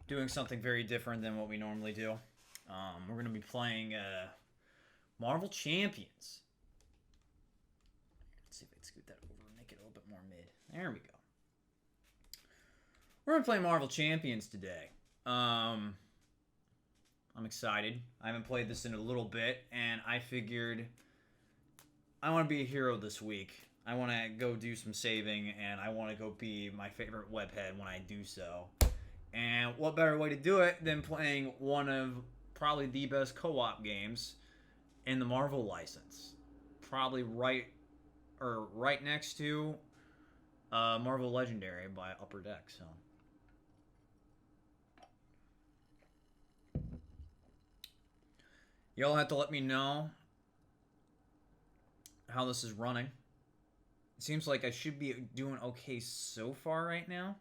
doing something very different than what we normally do. We're going to be playing Marvel Champions. Let's see if I can scoot that over and make it a little bit more mid. There we go. We're going to play Marvel Champions today. I'm excited. I haven't played this in a little bit, and I figured I want to be a hero this week. I want to go do some saving, and I want to go be my favorite webhead when I do so. And what better way to do it than playing one of probably the best co-op games in the Marvel license. Probably right next to Marvel Legendary by Upper Deck. So y'all have to let me know how this is running. It seems like I should be doing okay so far right now.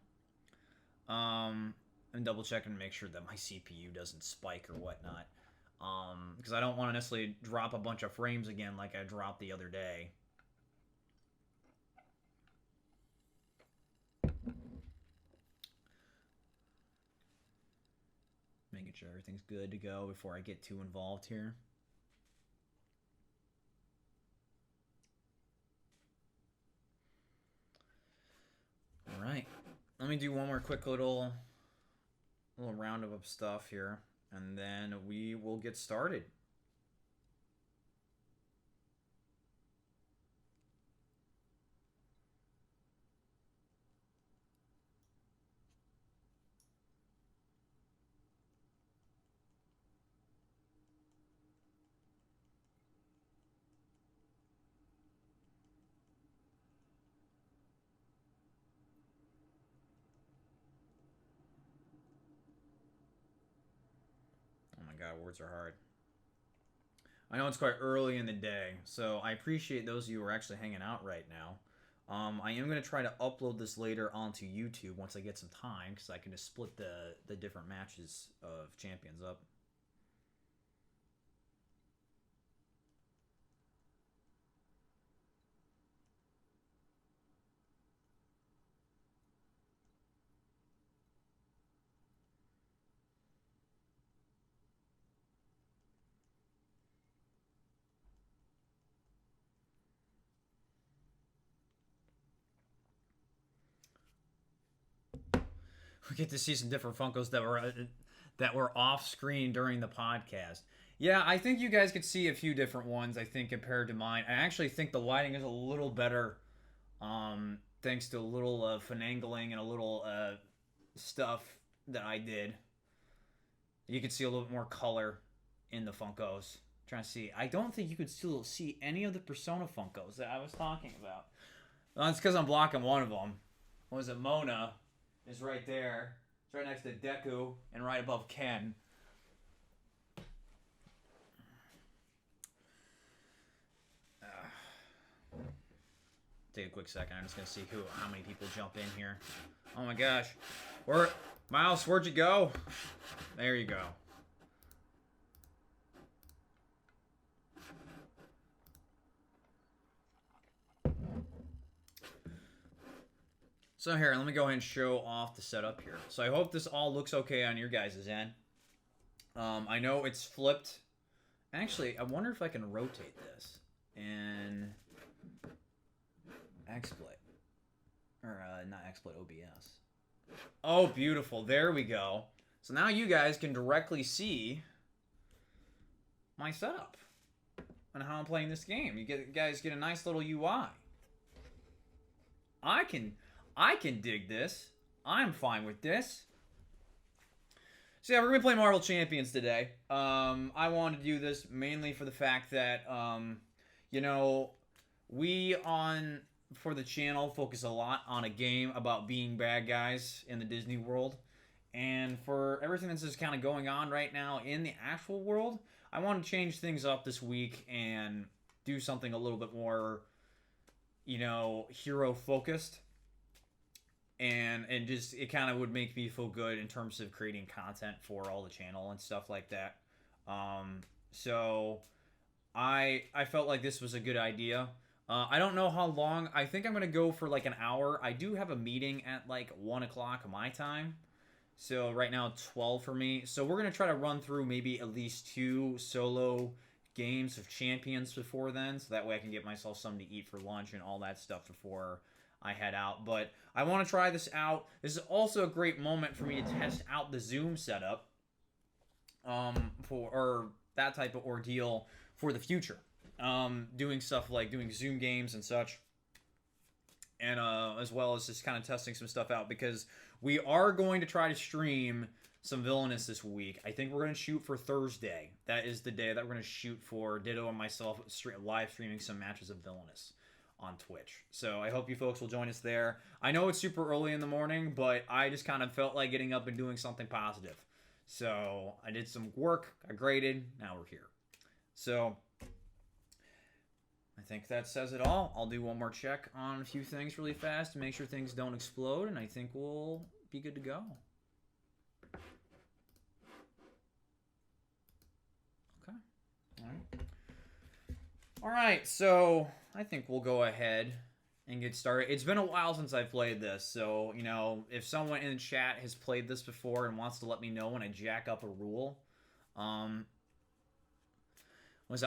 And double checking to make sure that my CPU doesn't spike or whatnot. Because I don't want to necessarily drop a bunch of frames again like I dropped the other day. Making sure everything's good to go before I get too involved here. Alright. Let me do one more quick little roundup of stuff here, and then we will get started. God, words are hard. I know it's quite early in the day, so I appreciate those of you who are actually hanging out right now. I am going to try to upload this later onto YouTube once I get some time, because I can just split the different matches of Champions up. We get to see some different Funkos that were off screen during the podcast. Yeah, I think you guys could see a few different ones. I think compared to mine, I actually think the lighting is a little better, thanks to a little finagling and a little stuff that I did. You can see a little bit more color in the Funkos. I'm trying to see, I don't think you could still see any of the Persona Funkos that I was talking about. Well, it's because I'm blocking one of them. What was it, Mona? Is right there. It's right next to Deku and right above Ken. Take a quick second. I'm just gonna see how many people jump in here. Oh my gosh. Miles, where'd you go? There you go. So here, let me go ahead and show off the setup here. So I hope this all looks okay on your guys' end. I know it's flipped. Actually, I wonder if I can rotate this in XSplit. Or, not XSplit, OBS. Oh, beautiful. There we go. So now you guys can directly see my setup and how I'm playing this game. You guys get a nice little UI. I can dig this. I'm fine with this. So yeah, we're going to play Marvel Champions today. I wanted to do this mainly for the fact that, you know, for the channel, focus a lot on a game about being bad guys in the Disney world. And for everything that's just kind of going on right now in the actual world, I want to change things up this week and do something a little bit more, you know, hero-focused. And just, it kind of would make me feel good in terms of creating content for all the channel and stuff like that. So I felt like this was a good idea. I don't know how long. I think I'm going to go for like an hour. I do have a meeting at like 1 o'clock my time. So right now 12 for me. So we're going to try to run through maybe at least 2 solo games of champions before then, so that way I can get myself something to eat for lunch and all that stuff before I head out. But I want to try this out. This is also a great moment for me to test out the Zoom setup for or that type of ordeal for the future. Doing stuff like doing Zoom games and such, and as well as just kind of testing some stuff out, because we are going to try to stream some Villainous this week. I think we're going to shoot for Thursday. That is the day that we're going to shoot for. Ditto and myself live streaming some matches of Villainous on Twitch. So I hope you folks will join us there. I know it's super early in the morning, but I just kind of felt like getting up and doing something positive. So I did some work, I graded, now we're here. So I think that says it all. I'll do one more check on a few things really fast to make sure things don't explode, and I think we'll be good to go. Okay. All right, so I think we'll go ahead and get started. It's been a while since I played this, so, you know, if someone in the chat has played this before and wants to let me know when I jack up a rule,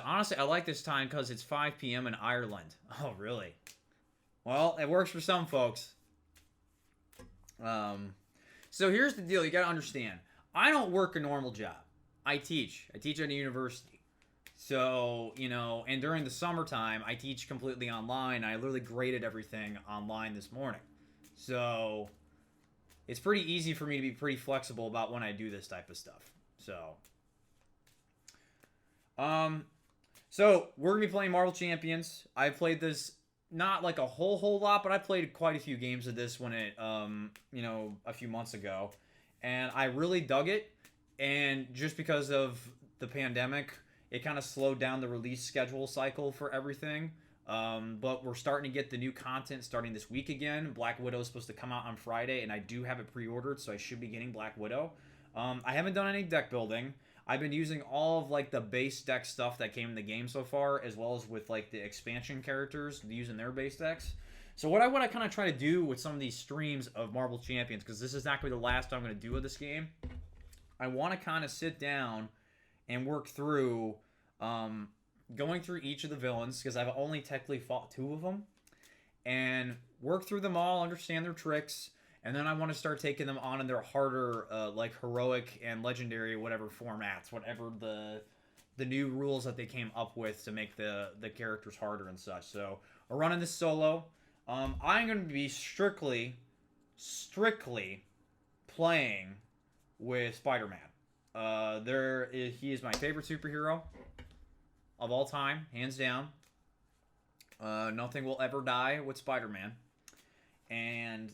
honestly, I like this time because it's 5 p.m. in Ireland. Oh, really? Well, it works for some folks. So here's the deal. You got to understand. I don't work a normal job. I teach. I teach at a university. So, you know, and during the summertime, I teach completely online. I literally graded everything online this morning. So, it's pretty easy for me to be pretty flexible about when I do this type of stuff. So we're going to be playing Marvel Champions. I played this not like a whole lot, but I played quite a few games of this when it, you know, a few months ago. And I really dug it. And just because of the pandemic, it kind of slowed down the release schedule cycle for everything. But we're starting to get the new content starting this week again. Black Widow is supposed to come out on Friday, and I do have it pre-ordered, so I should be getting Black Widow. I haven't done any deck building. I've been using all of like the base deck stuff that came in the game so far, as well as with like the expansion characters using their base decks. So what I want to kind of try to do with some of these streams of Marvel Champions, because this is not going to be the last I'm going to do with this game, I want to kind of sit down and work through going through each of the villains, because I've only technically fought 2 of them, and work through them all, understand their tricks, and then I want to start taking them on in their harder, like heroic and legendary, whatever formats, whatever the new rules that they came up with to make the characters harder and such. So we're running this solo. I'm going to be strictly playing with Spider-Man. He is my favorite superhero of all time, hands down. Nothing will ever die with Spider-Man. And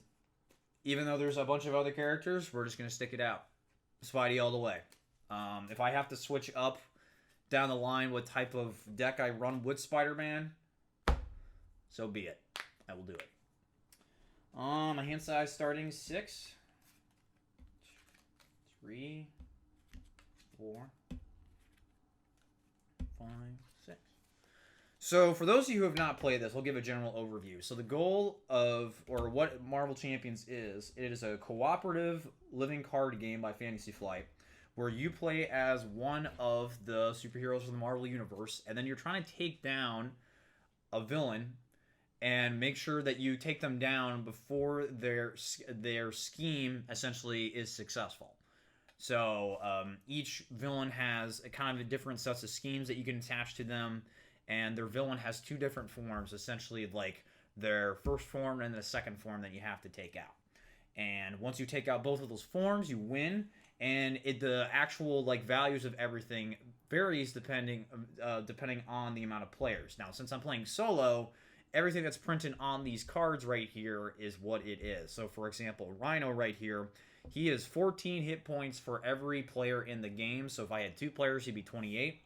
even though there's a bunch of other characters, we're just going to stick it out. Spidey all the way. If I have to switch up down the line what type of deck I run with Spider-Man, so be it. I will do it. My hand size starting 6. 3, 4, 5, 6. So for those of you who have not played this, I'll give a general overview. So the goal of, or what Marvel Champions is, it is a cooperative living card game by Fantasy Flight, where you play as one of the superheroes of the Marvel Universe, and then you're trying to take down a villain and make sure that you take them down before their scheme essentially is successful. So each villain has a kind of different sets of schemes that you can attach to them, and their villain has 2 different forms, essentially like their first form and the second form that you have to take out. And once you take out both of those forms, you win, and the actual like values of everything varies depending on the amount of players. Now, since I'm playing solo, everything that's printed on these cards right here is what it is. So, for example, Rhino right here, he has 14 hit points for every player in the game. So if I had 2 players, he'd be 28.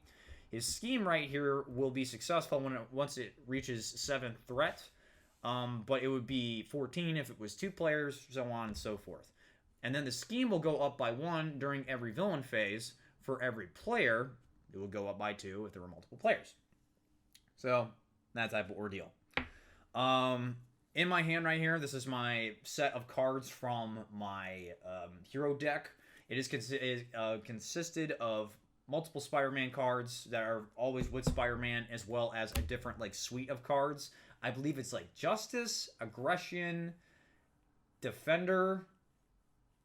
His scheme right here will be successful once it reaches 7th threat, but it would be 14 if it was 2 players, so on and so forth. And then the scheme will go up by 1 during every villain phase. For every player, it will go up by 2 if there were multiple players. So, that type of ordeal. in my hand right here, this is my set of cards from my hero deck. Consisted of multiple Spider-Man cards that are always with Spider-Man, as well as a different like suite of cards. I believe it's like Justice, Aggression, Defender,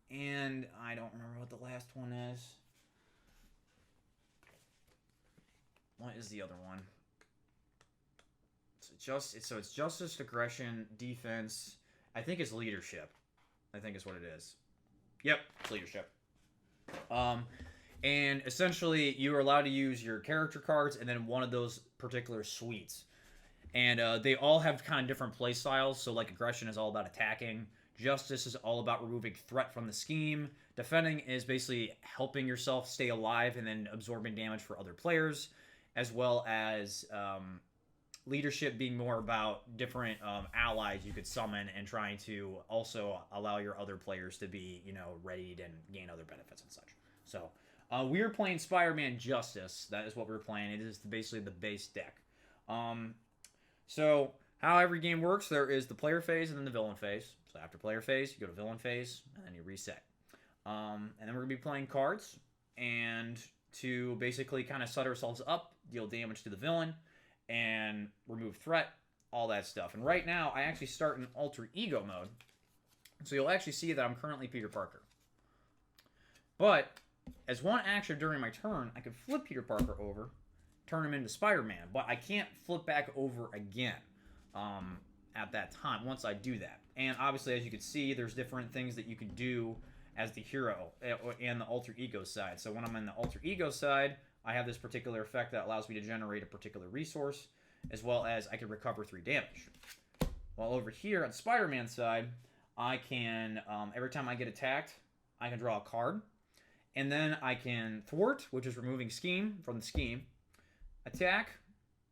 and I don't remember what the last one is. What is the other one? It's Justice, Aggression, Defense. I think it's Leadership. I think is what it is. Yep, it's Leadership. And essentially, you are allowed to use your character cards and then one of those particular suites. And they all have kind of different play styles. So, like, Aggression is all about attacking. Justice is all about removing threat from the scheme. Defending is basically helping yourself stay alive and then absorbing damage for other players. As well as Leadership being more about different allies you could summon and trying to also allow your other players to be, readied and gain other benefits and such. So, we are playing Spider-Man Justice. That is what we're playing. It is basically the base deck. So, how every game works, there is the player phase and then the villain phase. So, after player phase, you go to villain phase, and then you reset. And then we're going to be playing cards, and to basically kind of set ourselves up, deal damage to the villain, and remove threat, all that stuff. And right now, I actually start in alter ego mode. So you'll actually see that I'm currently Peter Parker. But, as one action during my turn, I can flip Peter Parker over, turn him into Spider-Man. But I can't flip back over again at that time, once I do that. And obviously, as you can see, there's different things that you can do as the hero and the alter ego side. So when I'm in the alter ego side, I have this particular effect that allows me to generate a particular resource, as well as I can recover 3 damage. While over here on Spider-Man side, I can, every time I get attacked, I can draw a card. And then I can thwart, which is removing scheme from the scheme. Attack,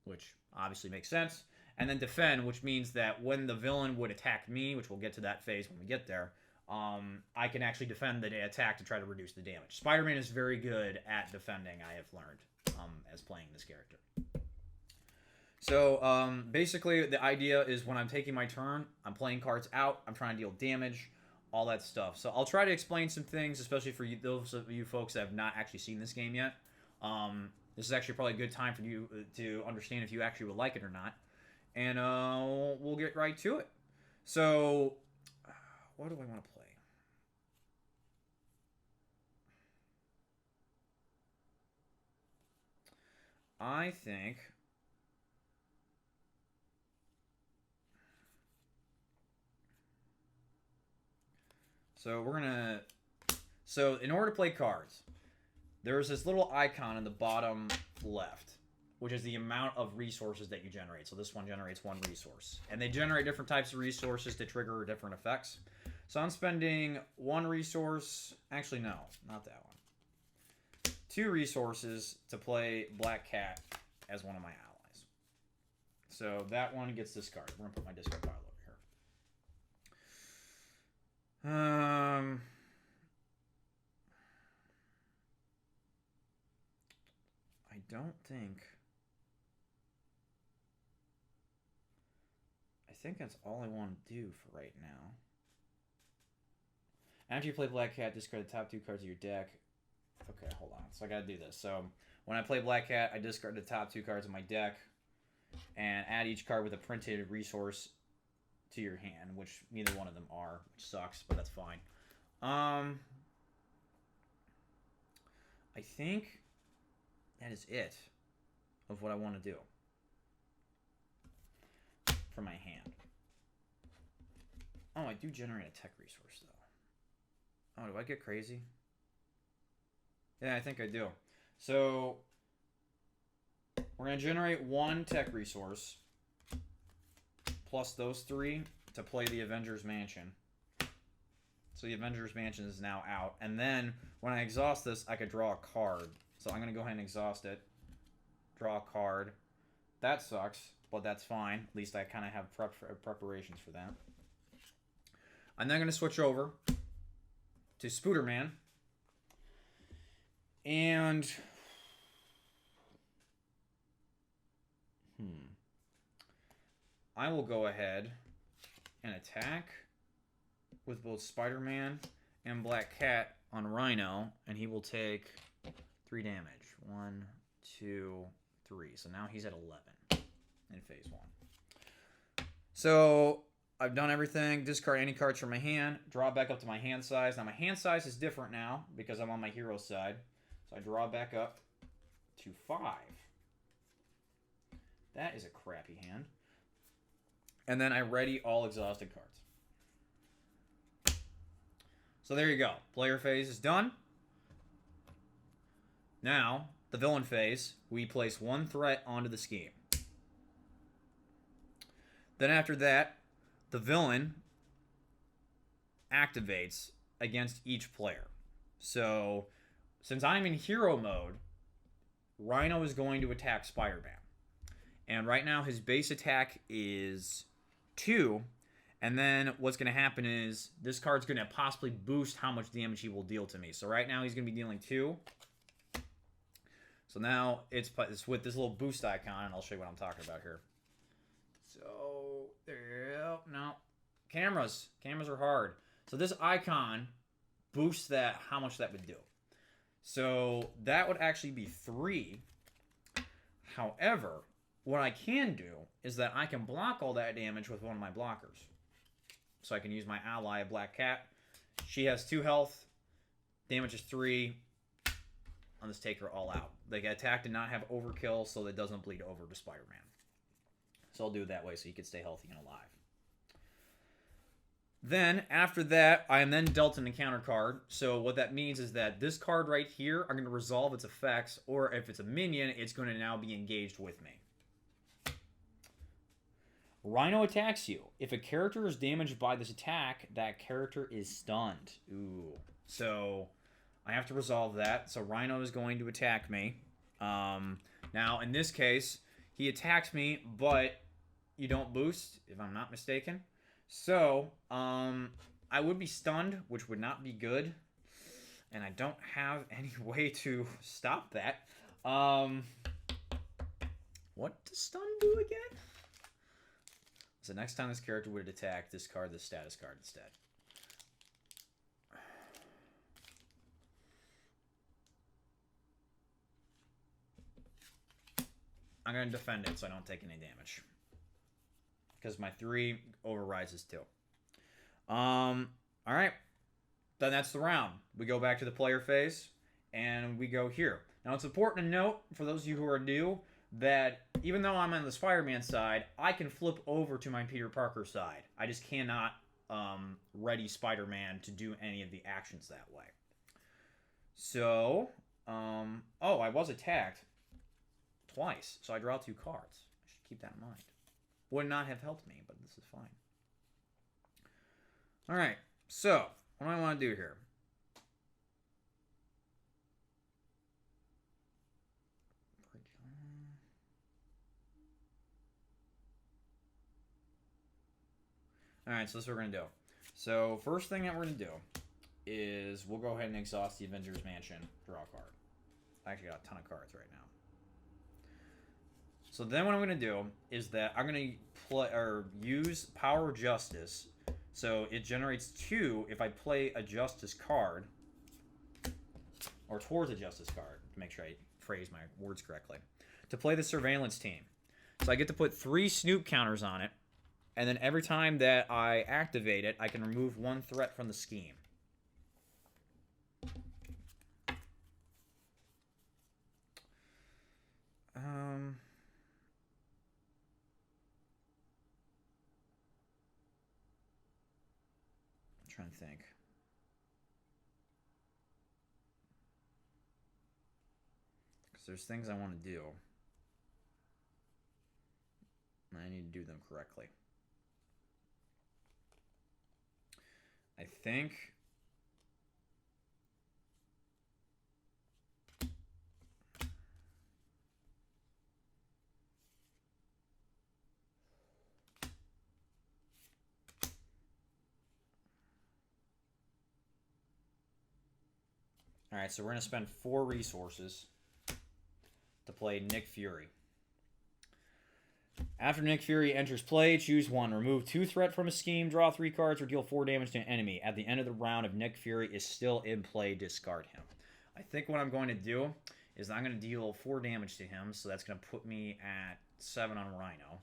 which obviously makes sense. And then defend, which means that when the villain would attack me, which we'll get to that phase when we get there, I can actually defend the attack to try to reduce the damage. Spider-Man is very good at defending, I have learned, as playing this character. So, basically, the idea is when I'm taking my turn, I'm playing cards out, I'm trying to deal damage, all that stuff. So I'll try to explain some things, especially for those of you folks that have not actually seen this game yet. This is actually probably a good time for you to understand if you actually would like it or not. And we'll get right to it. So, what do I want to play? I think so in order to play cards, there's this little icon in the bottom left, which is the amount of resources that you generate. So this one generates 1 resource. And they generate different types of resources to trigger different effects. So I'm spending 1 resource, actually no, not that one. 2 resources to play Black Cat as one of my allies. So that one gets discarded. We're going to put my discard pile over here. I don't think... I think that's all I want to do for right now. After you play Black Cat, discard the top 2 cards of your deck. Okay, hold on. So I gotta do this. So when I play Black Cat, I discard the top 2 cards of my deck and add each card with a printed resource to your hand, which neither one of them are, which sucks, but that's fine. I think that is it of what I want to do for my hand. Oh, I do generate a tech resource, though. Oh, do I get crazy? Yeah, I think I do. So, we're going to generate 1 tech resource, plus those 3 to play the Avengers Mansion. So the Avengers Mansion is now out. And then, when I exhaust this, I could draw a card. So I'm going to go ahead and exhaust it. Draw a card. That sucks, but that's fine. At least I kind of have preparations for that. I'm then going to switch over to Spooderman. And I will go ahead an attack with both Spider-Man and Black Cat on Rhino, and he will take 3 damage. 1, 2, 3. So now he's at 11 in phase 1. So I've done everything. Discard any cards from my hand. Draw back up to my hand size. Now my hand size is different now because I'm on my hero side. So I draw back up to 5. That is a crappy hand. And then I ready all exhausted cards. So there you go. Player phase is done. Now, the villain phase, we place 1 threat onto the scheme. Then after that, the villain activates against each player. So, since I'm in hero mode, Rhino is going to attack Spider-Man. And right now his base attack is 2. And then what's going to happen is this card's going to possibly boost how much damage he will deal to me. So right now he's going to be dealing 2. So now it's with this little boost icon, and I'll show you what I'm talking about here. So there you go. No. Cameras are hard. So this icon boosts that, how much that would do. So that would actually be 3. However, what I can do is that I can block all that damage with one of my blockers. So I can use my ally, Black Cat. She has 2 health. Damage is 3. I'll just take her all out. They get attacked and not have overkill so it doesn't bleed over to Spider-Man. So I'll do it that way so he can stay healthy and alive. Then, after that, I am then dealt an encounter card. So what that means is that this card right here, I'm going to resolve its effects, or if it's a minion, it's going to now be engaged with me. Rhino attacks you. If a character is damaged by this attack, that character is stunned. Ooh. So I have to resolve that. So Rhino is going to attack me. Now, in this case, he attacks me, but you don't boost, if I'm not mistaken. So, I would be stunned, which would not be good. And I don't have any way to stop that. What does stun do again? So next time this character would attack, discard the status card instead. I'm going to defend it so I don't take any damage. Because my 3 overrides his 2. Alright. Then that's the round. We go back to the player phase, and we go here. Now, it's important to note, for those of you who are new, that even though I'm on the Spider-Man side, I can flip over to my Peter Parker side. I just cannot ready Spider-Man to do any of the actions that way. So, oh, I was attacked twice, so I draw 2 cards. I should keep that in mind. Would not have helped me, but this is fine. Alright, so, what do I want to do here? Alright, so this is what we're going to do. So, first thing that we're going to do is we'll go ahead and exhaust the Avengers Mansion, draw a card. I actually got a ton of cards right now. So then what I'm going to do is that I'm going to use Power of Justice. So it generates 2 if I play a Justice card, or towards a Justice card, to make sure I phrase my words correctly, to play the Surveillance Team. So I get to put 3 Snoop counters on it, and then every time that I activate it, I can remove 1 threat from the scheme. I'm trying to think. Because there's things I want to do. And I need to do them correctly. I think alright, so we're going to spend 4 resources to play Nick Fury. After Nick Fury enters play, choose one. Remove 2 threat from a scheme, draw 3 cards, or deal 4 damage to an enemy. At the end of the round, if Nick Fury is still in play, discard him. I think what I'm going to do is I'm going to deal 4 damage to him, so that's going to put me at 7 on Rhino.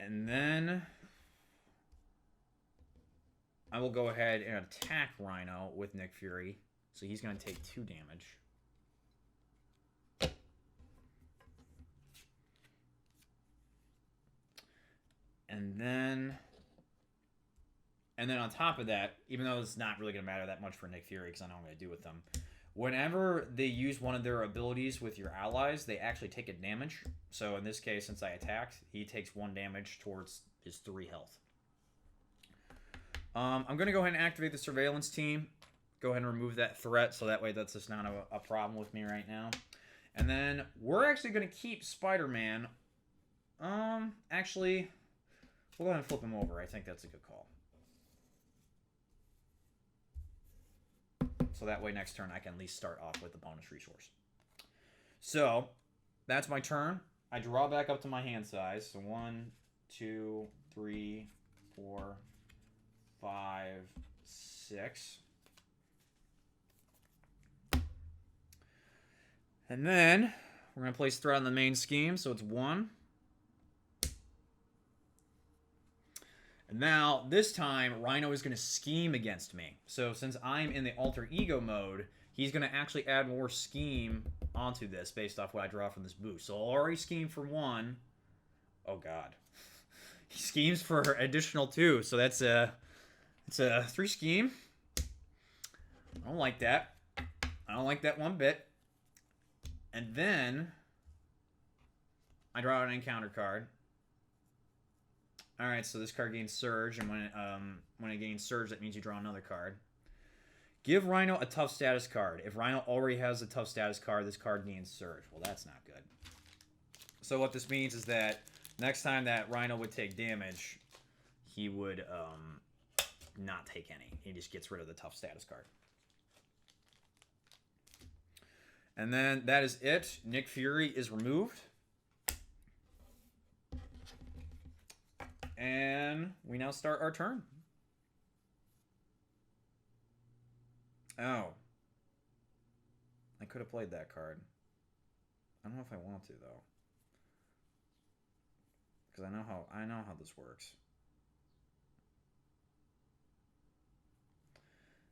And then I will go ahead and attack Rhino with Nick Fury. So he's going to take 2 damage. And then on top of that, even though it's not really going to matter that much for Nick Fury because I know what I'm going to do with them, whenever they use one of their abilities with your allies, they actually take a damage. So in this case, since I attacked, he takes 1 damage towards his 3 health. I'm going to go ahead and activate the surveillance team. Go ahead and remove that threat so that way that's just not a problem with me right now. And then we're actually going to keep Spider-Man. Actually, we'll go ahead and flip him over. I think that's a good call. So that way next turn I can at least start off with the bonus resource. So that's my turn. I draw back up to my hand size. So 1, 2, 3, 4, 5, 6. And then we're going to place threat on the main scheme. So it's 1. And now, this time, Rhino is going to scheme against me. So since I'm in the alter ego mode, he's going to actually add more scheme onto this based off what I draw from this boost. So I'll already scheme for 1. Oh, God. He schemes for additional 2. So it's a 3 scheme. I don't like that. I don't like that one bit. And then I draw an encounter card. Alright, so this card gains Surge, and when it gains Surge, that means you draw another card. Give Rhino a tough status card. If Rhino already has a tough status card, this card gains Surge. Well, that's not good. So what this means is that next time that Rhino would take damage, he would not take any. He just gets rid of the tough status card. And then that is it. Nick Fury is removed. And we now start our turn. Oh. I could have played that card. I don't know if I want to, though. Because I know how this works.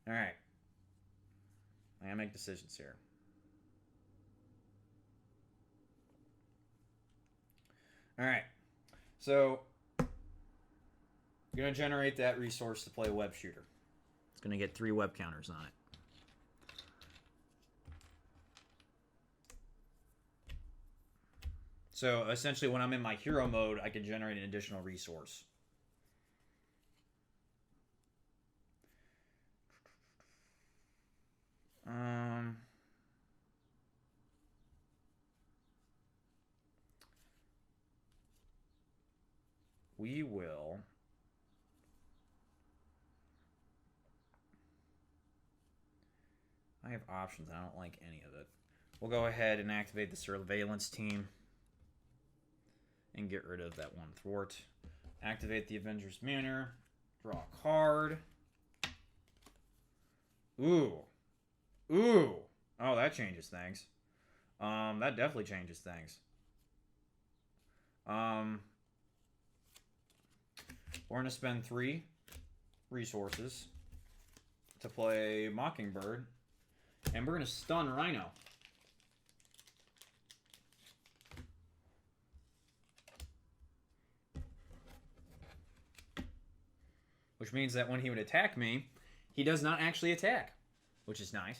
Alright. I gotta make decisions here. Alright. So I'm going to generate that resource to play a web shooter. It's going to get 3 web counters on it. So essentially when I'm in my hero mode, I can generate an additional resource. We will... I have options. I don't like any of it. We'll go ahead and activate the surveillance team and get rid of that 1 thwart. Activate the Avengers Manor. Draw a card. Ooh. Ooh. Oh, that changes things. That definitely changes things. We're going to spend 3 resources to play Mockingbird. And we're going to stun Rhino. Which means that when he would attack me, he does not actually attack. Which is nice.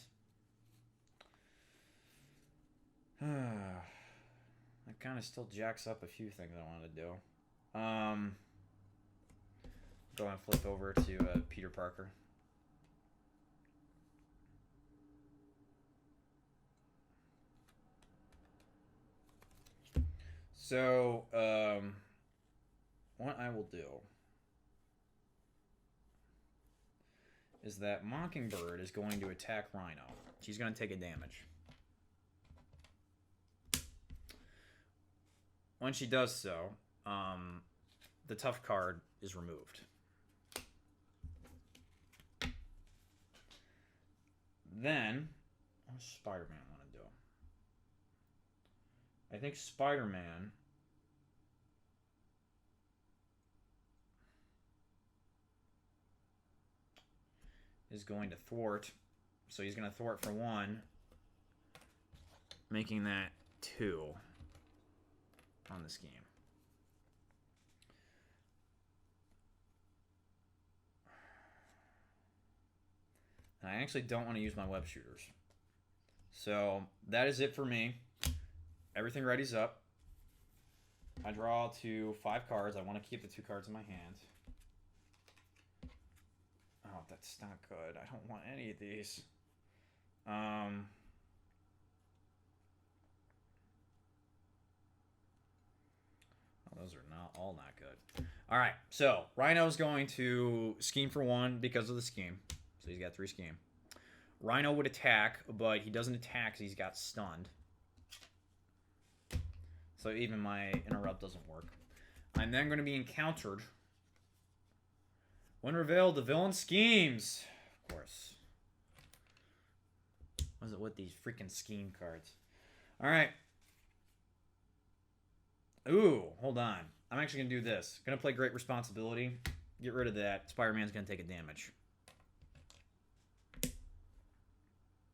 That kind of still jacks up a few things I want to do. Go and flip over to Peter Parker. So, what I will do is that Mockingbird is going to attack Rhino. She's going to take a damage. when she does so, the tough card is removed. Then, what does Spider-Man want to do? I think Spider-Man is going to thwart. So he's going to thwart for 1, making that 2 on this game. And I actually don't want to use my web shooters. So that is it for me. Everything ready's up. I draw to 5 cards. I want to keep the 2 cards in my hand. Oh, that's not good. I don't want any of these. Oh, those are not good. All right, so Rhino's going to scheme for 1 because of the scheme. So he's got 3 scheme. Rhino would attack, but he doesn't attack because he's got stunned. So even my interrupt doesn't work. I'm then going to be encountered. When revealed, the villain schemes. Of course. What is it with these freaking scheme cards? All right. Ooh, hold on. I'm actually going to do this. Going to play Great Responsibility. Get rid of that. Spider-Man's going to take a damage.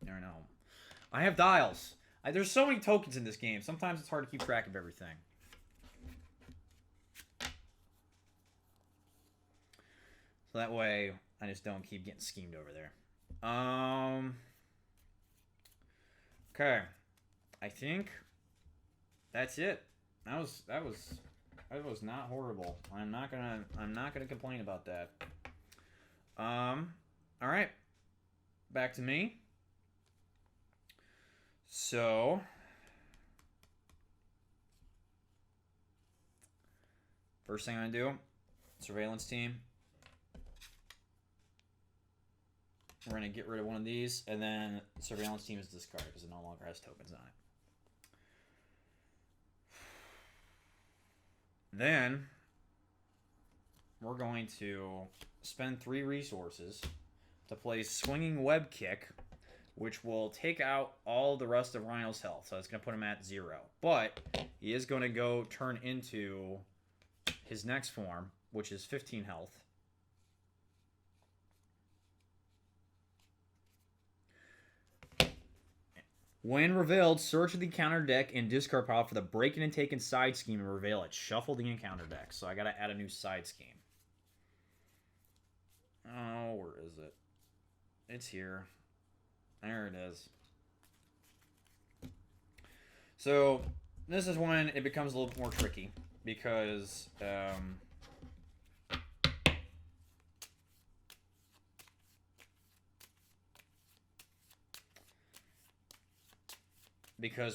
There, no. I have dials. There's so many tokens in this game. Sometimes it's hard to keep track of everything. So that way, I just don't keep getting schemed over there. Okay. I think that's it. That was not horrible. I'm not gonna complain about that. All right. Back to me. So, first thing I'm going to do, surveillance team. We're going to get rid of one of these, and then surveillance team is discarded because it no longer has tokens on it. Then, we're going to spend 3 resources to play Swinging Web Kick, which will take out all the rest of Rhino's health. So it's going to put him at 0. But he is going to go turn into his next form, which is 15 health. When revealed, search the encounter deck and discard pile for the Breaking and Taken side scheme and reveal it. Shuffle the encounter deck. So I got to add a new side scheme. Oh, where is it? It's here. There it is. So this is when it becomes a little bit more tricky because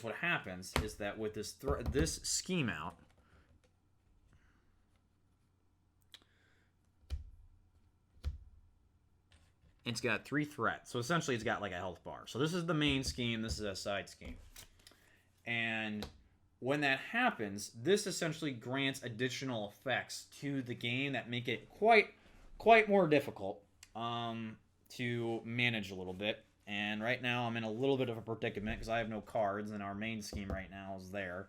what happens is that with this scheme out, it's got 3 threats. So essentially it's got like a health bar. So this is the main scheme. This is a side scheme. And when that happens, this essentially grants additional effects to the game that make it quite more difficult to manage a little bit. And right now I'm in a little bit of a predicament because I have no cards and our main scheme right now is there.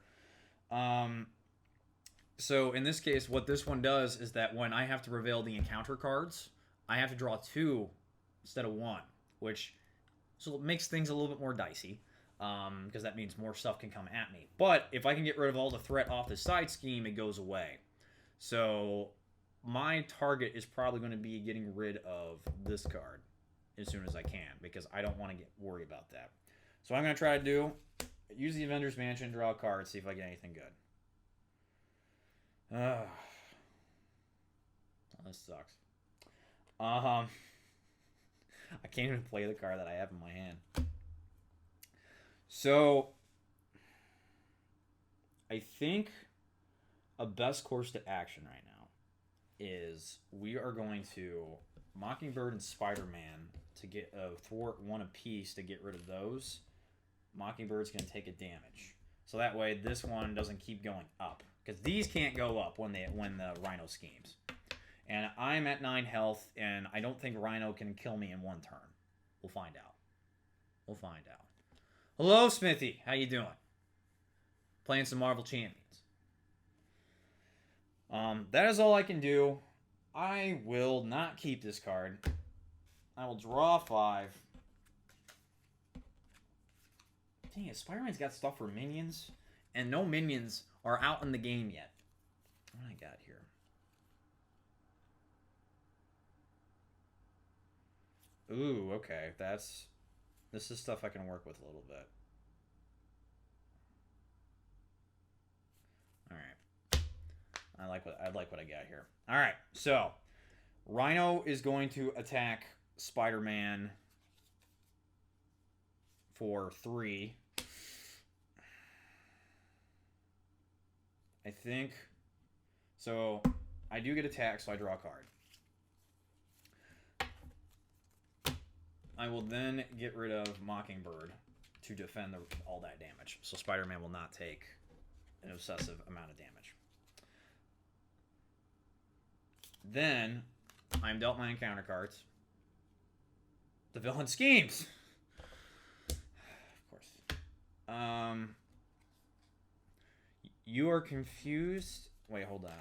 So in this case, what this one does is that when I have to reveal the encounter cards, I have to draw 2 instead of 1, which makes things a little bit more dicey because that means more stuff can come at me. But if I can get rid of all the threat off the side scheme, it goes away. So my target is probably going to be getting rid of this card as soon as I can because I don't want to get worried about that. So what I'm going to try to use the Avengers Mansion, draw a card, see if I get anything good. Oh, this sucks. I can't even play the card that I have in my hand. So, I think a best course to action right now is we are going to Mockingbird and Spider-Man to get a thwart 1 apiece to get rid of those. Mockingbird's going to take a damage. So that way this one doesn't keep going up. because these can't go up when the Rhino schemes. And I'm at 9 health, and I don't think Rhino can kill me in one turn. We'll find out. We'll find out. Hello, Smithy. How you doing? Playing some Marvel Champions. That is all I can do. I will not keep this card. I will draw 5. Dang it, Spider-Man's got stuff for minions, and no minions are out in the game yet. What do I got here? Ooh, okay. This is stuff I can work with a little bit. All right. I like what I got here. All right. So, Rhino is going to attack Spider-Man for 3. I think. So, I do get attacked, so I draw a card. I will then get rid of Mockingbird to defend all that damage. So Spider-Man will not take an excessive amount of damage. Then, I'm dealt my encounter cards. The villain schemes! Of course. You are confused. Wait, hold on.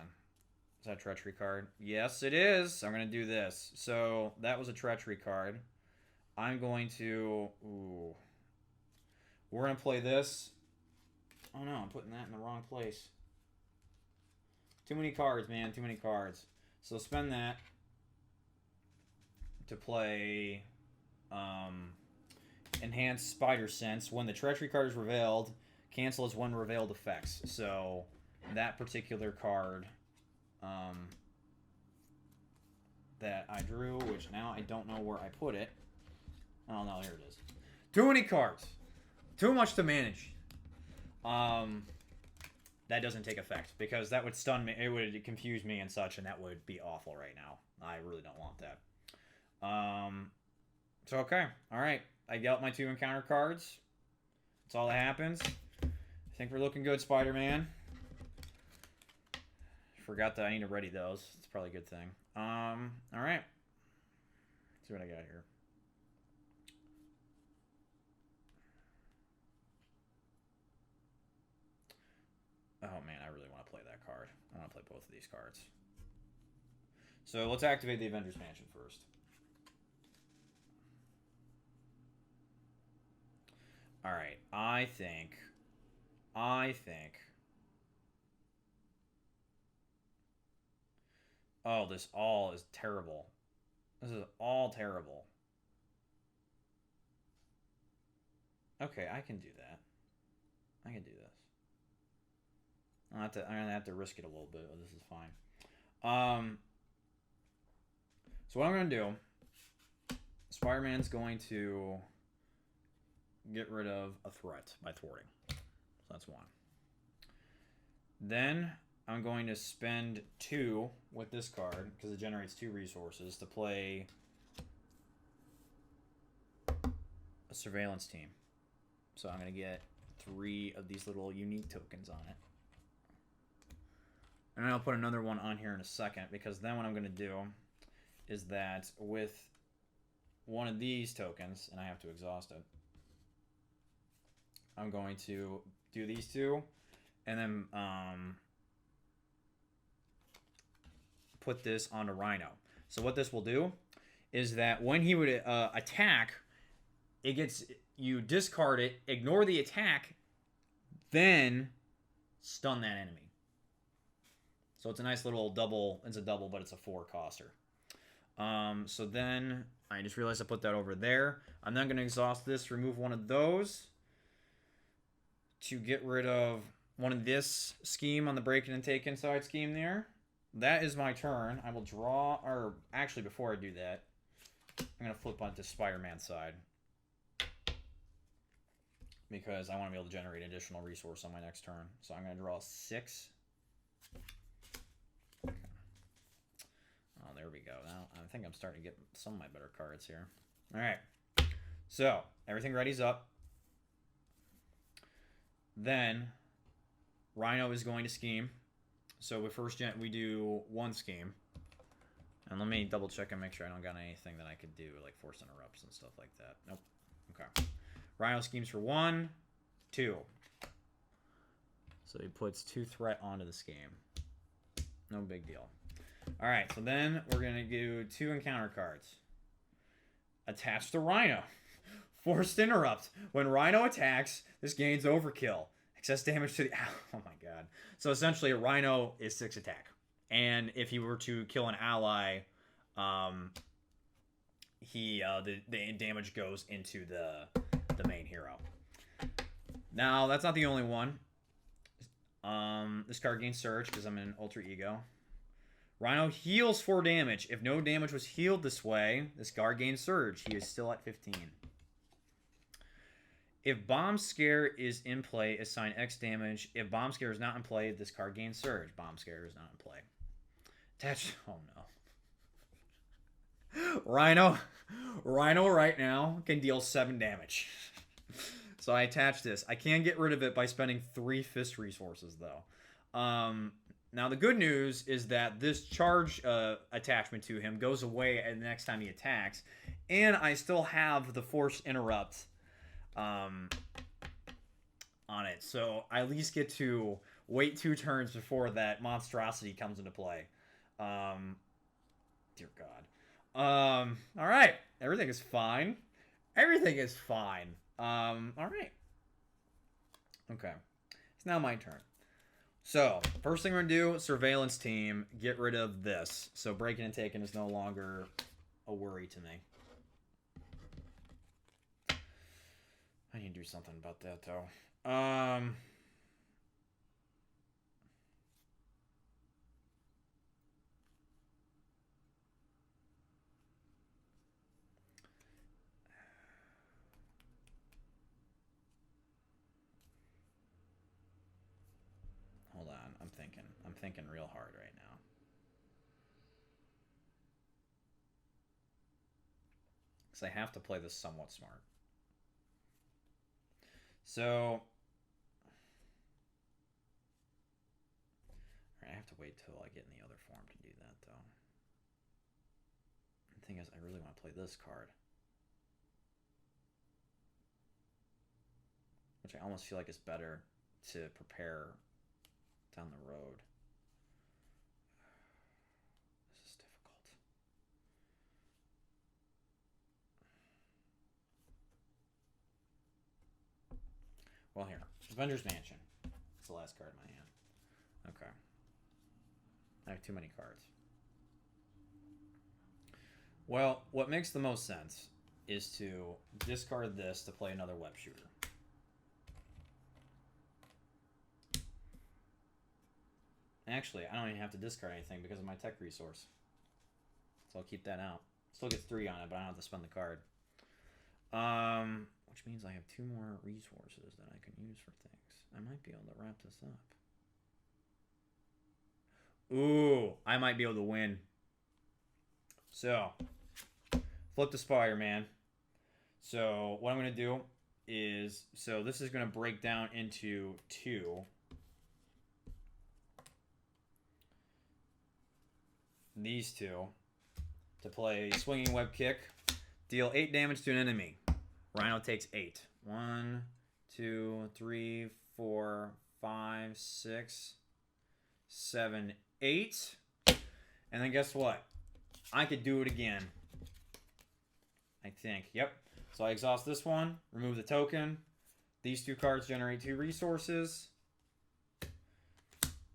Is that a treachery card? Yes, it is. I'm going to do this. So, that was a treachery card. I'm going to... Ooh. We're going to play this. Oh, no. I'm putting that in the wrong place. Too many cards, man. Too many cards. So, spend that to play Enhanced Spider Sense. When the treachery card is revealed, cancel as one revealed effects. So, that particular card that I drew, which now I don't know where I put it. Oh, no, here it is. Too many cards. Too much to manage. That doesn't take effect, because that would stun me. It would confuse me and such, and that would be awful right now. I really don't want that. So, okay. All right. I dealt my 2 encounter cards. That's all that happens. I think we're looking good, Spider-Man. Forgot that I need to ready those. It's probably a good thing. All right. Let's see what I got here. Oh, man, I really want to play that card. I want to play both of these cards. So let's activate the Avengers Mansion first. All right, I think... Oh, this all is terrible. This is all terrible. Okay, I can do that. I can do this. I'm gonna have to risk it a little bit, but this is fine. So what I'm gonna do, Spider-Man's going to get rid of a threat by thwarting. So that's 1. Then I'm going to spend 2 with this card, because it generates 2 resources, to play a surveillance team. So I'm going to get 3 of these little unique tokens on it. And I'll put another one on here in a second, because then what I'm going to do is that with one of these tokens, and I have to exhaust it, I'm going to do these 2, and then put this onto Rhino. So what this will do is that when he would attack, it gets, you discard it, ignore the attack, then stun that enemy. So it's a nice little double. It's a double, but it's a 4-coster. So then I just realized I put that over there. I'm then going to exhaust this, remove one of those to get rid of one of this scheme on the break-in and take inside scheme there. That is my turn. I will draw, or actually before I do that, I'm going to flip onto Spider-Man's side, because I want to be able to generate additional resource on my next turn. So I'm going to draw 6. Okay. Oh, there we go. Now I think I'm starting to get some of my better cards here. All right. So everything ready's up. Then Rhino is going to scheme. So with first gen, we do one scheme. And let me double check and make sure I don't got anything that I could do, like force interrupts and stuff like that. Nope. Okay. Rhino schemes for 1, 2. So he puts 2 threat onto the scheme. No big deal. Alright, so then we're going to do 2 encounter cards. Attached to Rhino. Forced interrupt. When Rhino attacks, this gains overkill. Excess damage to the... Oh my god. So essentially, a Rhino is 6 attack. And if he were to kill an ally, the damage goes into the main hero. Now, that's not the only one. This card gains Surge because I'm in Ultra Ego. Rhino heals 4 damage. If no damage was healed this way, this card gains Surge. He is still at 15. If Bomb Scare is in play, assign X damage. If Bomb Scare is not in play, this card gains Surge. Bomb Scare is not in play. Attached. Oh no. Rhino right now can deal 7 damage. So I attach this. I can get rid of it by spending 3 fist resources though. Now the good news is that this charge attachment to him goes away the next time he attacks, and I still have the force interrupt on it. So I at least get to wait 2 turns before that monstrosity comes into play. Dear God. All right. Everything is fine. Everything is fine. All right. Okay. It's now my turn. So, first thing we're going to do, surveillance team, get rid of this. So, breaking and taking is no longer a worry to me. I need to do something about that, though. Hold on, I'm thinking real hard right now. Because I have to play this somewhat smart. So, I have to wait till I get in the other form to do that, though. The thing is, I really want to play this card. Which I almost feel like is better to prepare down the road. This is difficult. Well, here. Avengers Mansion. It's the last card in my hand. Okay. I have too many cards. Well, what makes the most sense is to discard this to play another web shooter. Actually, I don't even have to discard anything because of my tech resource. So I'll keep that out. Still gets 3 on it, but I don't have to spend the card. Which means I have 2 more resources that I can use for things. I might be able to wrap this up. Ooh, I might be able to win. So, flip the Spider-Man. So, what I'm going to do is... So, this is going to break down into 2... These 2 to play Swinging Web Kick. Deal 8 damage to an enemy. Rhino takes 8. 1, 2, 3, 4, 5, 6, 7, 8. And then guess what? I could do it again. I think. Yep. So I exhaust this one. Remove the token. These 2 cards generate 2 resources.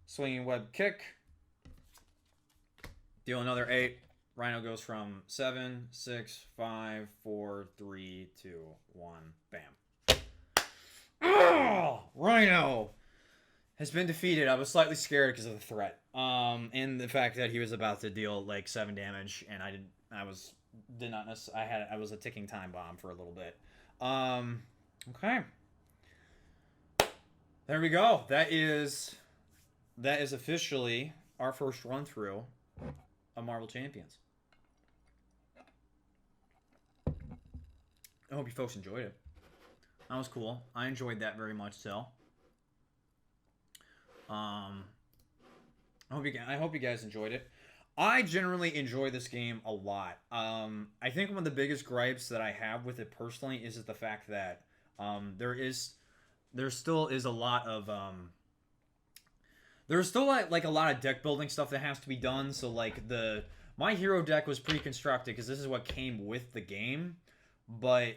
Swinging Web Kick. Deal another 8. Rhino goes from 7, 6, 5, 4, 3, 2, 1. Bam. Oh! Rhino has been defeated. I was slightly scared because of the threat. And the fact that he was about to deal like 7 damage and I was a ticking time bomb for a little bit. Okay. There we go. That is officially our first run through of Marvel Champions. I hope you folks enjoyed it. That was cool. I enjoyed that very much so. I hope you guys enjoyed it. I generally enjoy this game a lot. I think one of the biggest gripes that I have with it personally is the fact that there still is a lot of there's still like a lot of deck building stuff that has to be done. So like my hero deck was pre-constructed because this is what came with the game, but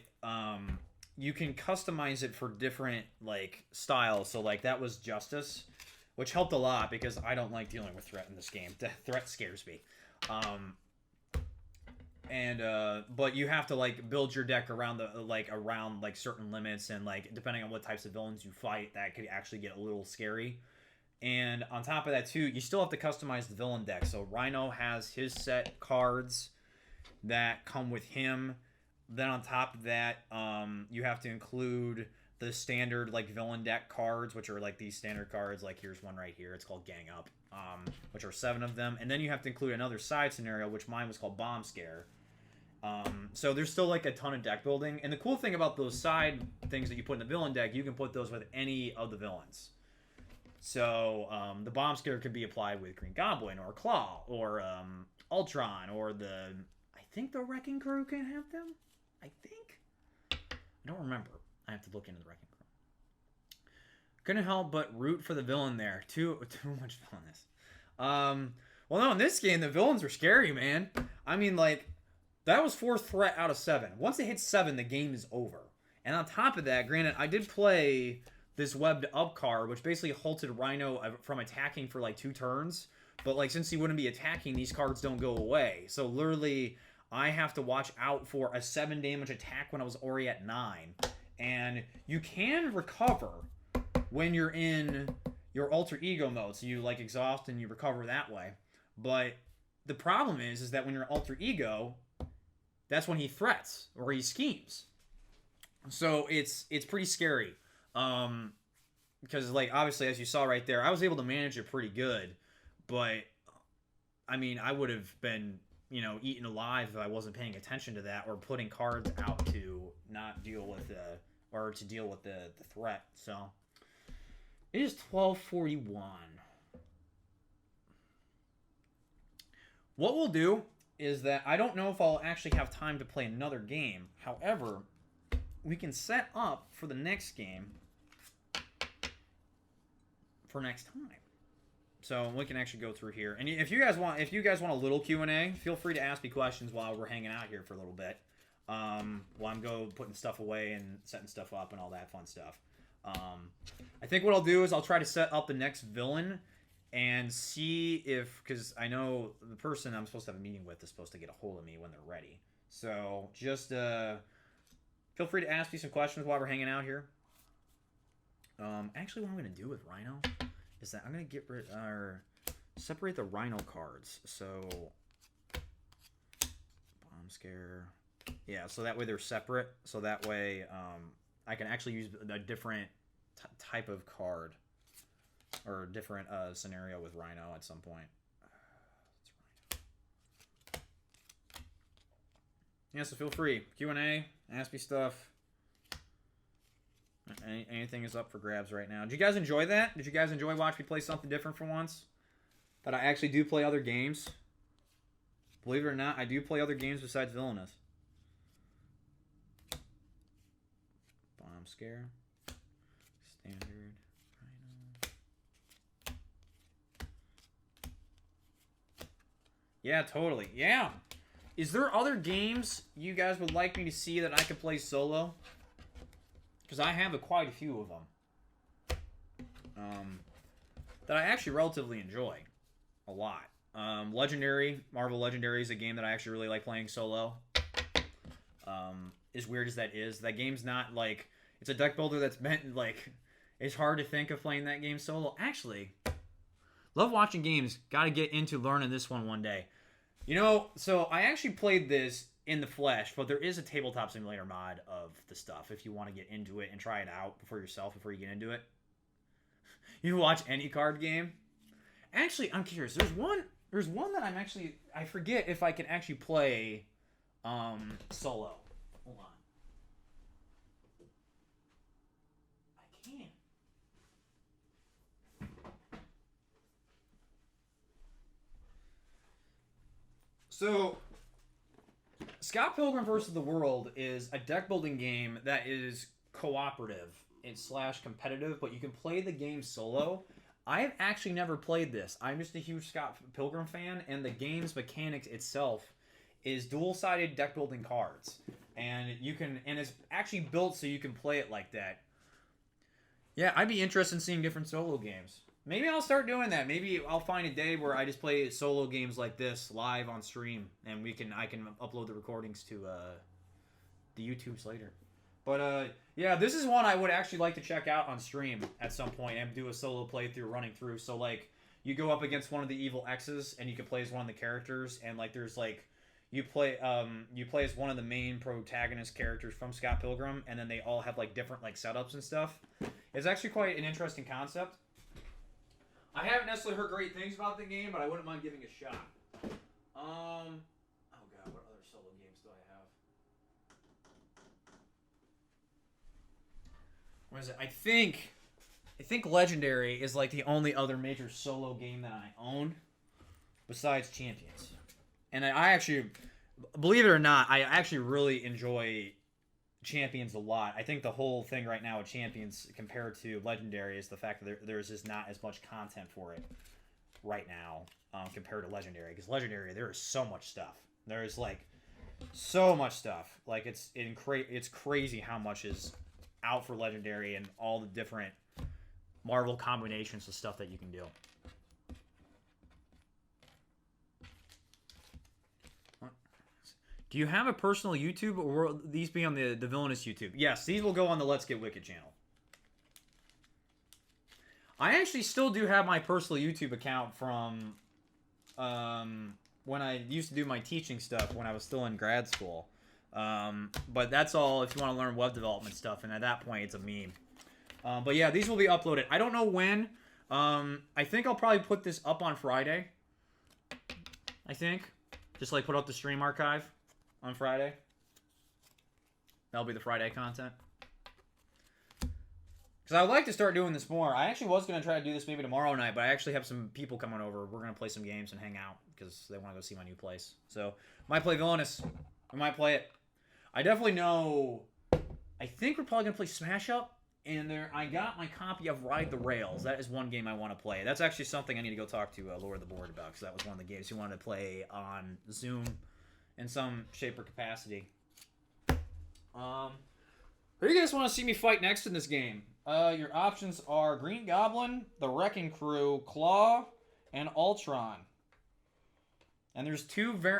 you can customize it for different like styles. So like that was Justice, which helped a lot because I don't like dealing with threat in this game. Threat scares me. But you have to like build your deck around around certain limits, and like depending on what types of villains you fight, that could actually get a little scary. And on top of that too, you still have to customize the villain deck. So Rhino has his set cards that come with him. Then on top of that, you have to include the standard like villain deck cards, which are like these standard cards. Like here's one right here. It's called Gang Up, which are 7 of them. And then you have to include another side scenario, which mine was called Bomb Scare. So there's still like a ton of deck building. And the cool thing about those side things that you put in the villain deck, you can put those with any of the villains. So the Bomb Scare could be applied with Green Goblin or Claw or Ultron or I think the Wrecking Crew can have them. I think. I don't remember. I have to look into the Wrecking Crew. Couldn't help but root for the villain there. Too much villainous. Well, no, in this game the villains were scary, man. I mean, like that was 4th threat out of 7. Once it hits 7, the game is over. And on top of that, granted, I did play this webbed up card, which basically halted Rhino from attacking for like 2 turns. But like since he wouldn't be attacking, these cards don't go away. So literally, I have to watch out for a 7 damage attack when I was already at 9. And you can recover when you're in your alter ego mode. So you like exhaust and you recover that way. But the problem is that when you're alter ego, that's when he threats or he schemes. So it's pretty scary. Because like obviously as you saw right there, I was able to manage it pretty good, but I mean I would have been eaten alive if I wasn't paying attention to that or putting cards out to not deal with to deal with the threat. So it is 12:41. What we'll do is that I don't know if I'll actually have time to play another game. However, we can set up for the next game for next time. So we can actually go through here. And if you guys want a little Q&A, feel free to ask me questions while we're hanging out here for a little bit. While I'm putting stuff away and setting stuff up and all that fun stuff. I think what I'll do is I'll try to set up the next villain and see because I know the person I'm supposed to have a meeting with is supposed to get a hold of me when they're ready. So just feel free to ask me some questions while we're hanging out here. Actually, what I'm going to do with Rhino is that I'm going to get rid or separate the Rhino cards. So Bomb Scare. Yeah, so that way they're separate. So that way I can actually use a different type of card or a different scenario with Rhino at some point. Yeah, so feel free. Q&A, ask me stuff. Anything is up for grabs right now. Did you guys enjoy that? Did you guys enjoy watching me play something different for once? That I actually do play other games. Believe it or not, I do play other games besides Villainous. Bomb Scare. Standard. Rhino. Yeah, totally. Yeah. Is there other games you guys would like me to see that I could play solo? Because I have quite a few of them that I actually relatively enjoy a lot. Legendary, Marvel Legendary is a game that I actually really like playing solo. As weird as that is, that game's not like it's a deck builder that's meant like it's hard to think of playing that game solo. Actually, love watching games. Got to get into learning this one day. So I actually played this in the flesh, but there is a tabletop simulator mod of the stuff if you want to get into it and try it out for yourself before you get into it. You can watch any card game. Actually, I'm curious. There's one that I forget if I can actually play solo. Hold on. I can. So, Scott Pilgrim vs. the World is a deck building game that is cooperative and slash competitive, but you can play the game solo. I have actually never played this. I'm just a huge Scott Pilgrim fan, and the game's mechanics itself is dual-sided deck building cards, and it's actually built so you can play it like that. Yeah, I'd be interested in seeing different solo games. Maybe I'll start doing that. Maybe I'll find a day where I just play solo games like this live on stream, and I can upload the recordings to the YouTubes later. But yeah, this is one I would actually like to check out on stream at some point and do a solo playthrough running through. So like, you go up against one of the evil X's, and you can play as one of the characters, and like there's like you play as one of the main protagonist characters from Scott Pilgrim, and then they all have like different like setups and stuff. It's actually quite an interesting concept. I haven't necessarily heard great things about the game, but I wouldn't mind giving it a shot. Oh god, what other solo games do I have? What is it? I think Legendary is like the only other major solo game that I own besides Champions. And I actually, believe it or not, I actually really enjoy Champions a lot. I think the whole thing right now with Champions compared to Legendary is the fact that there's just not as much content for it right now compared to Legendary. Because Legendary, there is so much stuff. There's like so much stuff. Like it's crazy how much is out for Legendary and all the different Marvel combinations of stuff that you can do. Do you have a personal YouTube, or will these be on the Villainous YouTube? Yes, these will go on the Let's Get Wicked channel. I actually still do have my personal YouTube account from when I used to do my teaching stuff when I was still in grad school. But that's all if you want to learn web development stuff, and at that point, it's a meme. But yeah, these will be uploaded. I don't know when. I think I'll probably put this up on Friday. I think. Just like put up the stream archive on Friday. That'll be the Friday content. Because I would like to start doing this more. I actually was going to try to do this maybe tomorrow night, but I actually have some people coming over. We're going to play some games and hang out because they want to go see my new place. So, might play Villainous. We might play it. I definitely know... I think we're probably going to play Smash Up. And I got my copy of Ride the Rails. That is one game I want to play. That's actually something I need to go talk to Lower the Board about, because that was one of the games he wanted to play on Zoom in some shape or capacity. Who do you guys want to see me fight next in this game? Your options are Green Goblin, the Wrecking Crew, Claw, and Ultron. And there's